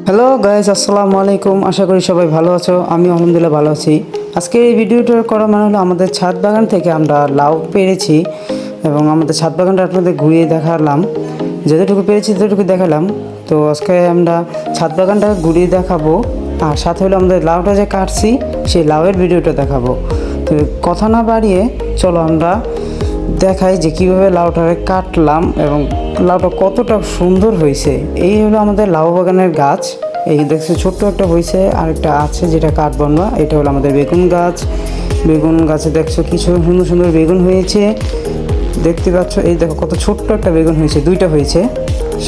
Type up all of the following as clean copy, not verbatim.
Hello guys, আসসালামু আলাইকুম। আশা করি সবাই ভালো আছো। আমি আলহামদুলিল্লাহ ভালো আছি। আজকে এই ভিডিওটা করা মানে হলো আমাদের ছাদ বাগান থেকে আমরা লাউ পেরেছি এবং আমাদের ছাদ বাগানটা আপনাদের ঘুরিয়ে দেখালাম। যতটুকু পেরেছি ততটুকু দেখালাম। তো আজকে আমরা ছাদ বাগানটা ঘুরিয়ে দেখাবো, আর সাথে হলো আমাদের লাউটা যে কাটছি সেই লাউয়ের ভিডিওটা দেখাবো। তো কথা না বাড়িয়ে চলো আমরা দেখাই যে কীভাবে লাউটাকে কাটলাম এবং লাউটা কতটা সুন্দর হয়েছে। এই হলো আমাদের লাউ বাগানের গাছ। এই দেখছো ছোট্ট একটা হয়েছে, আরেকটা আছে যেটা কাটবো না। এটা হলো আমাদের বেগুন গাছ। বেগুন গাছে দেখছো কিছু সুন্দর সুন্দর বেগুন হয়েছে, দেখতে পাচ্ছ। এই দেখো কত ছোট্ট একটা বেগুন হয়েছে, দুইটা হয়েছে,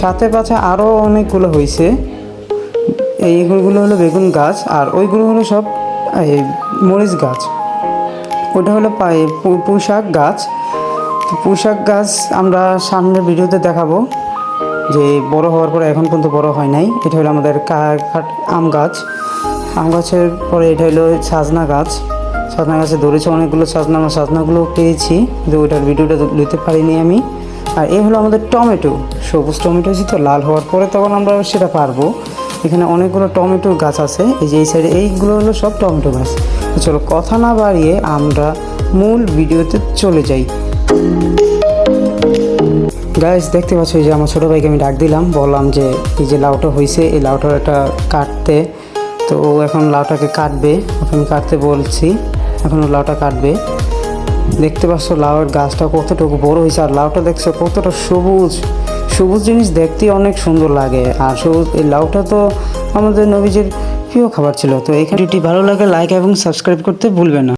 সাথে পাছে আরও অনেকগুলো হয়েছে। এইগুলো হলো বেগুন গাছ, আর ওইগুলো হলো সব এই মরিচ গাছ। ওটা হলো পুঁইশাক গাছ। তো পুঁইশাক গাছ আমরা সামনের ভিডিওতে দেখাবো যে বড় হওয়ার পরে, এখন পর্যন্ত বড় হয় নাই। এটা হলো আমাদের আম গাছ। আম গাছের পরে এটা হলো সাজনা গাছ। সাজনা গাছে ধরেছে অনেকগুলো সাজনা, আমরা সাজনাগুলো পেয়েছি কিন্তু ওইটার ভিডিওটা নিতে পারিনি আমি। আর এই হলো আমাদের টমেটো, সবুজ টমেটো হয়েছে। তো লাল হওয়ার পরে তখন আমরা সেটা পারবো। এখানে অনেকগুলো টমেটো গাছ আছে, এই যে এই সাইডে এইগুলো হলো সব টমেটো গাছ। তো চলো কথা না বাড়িয়ে আমরা মূল ভিডিওতে চলে যাই। গাইস দেখতে পাচ্ছ যে আমার ছোটো ভাইকে আমি ডাক দিলাম, বললাম যে এই যে লাউটা হয়েছে এই লাউটার একটা কাটতে। তো ও এখন লাউটাকে কাটবে, ওকে কাটতে বলছি, এখন ও লাউটা কাটবে। দেখতে পাচ্ছ লাউয়ের গাছটা কতটুকু বড় হয়েছে, আর লাউটা দেখছো কতটা সবুজ। সবুজ জিনিস দেখতে অনেক সুন্দর লাগে, আর সবুজ এই লাউটা তো আমাদের নবীজির প্রিয় খাবার ছিল। তো এই ভিডিওটি ভালো লাগে লাইক এবং সাবস্ক্রাইব করতে ভুলবে না।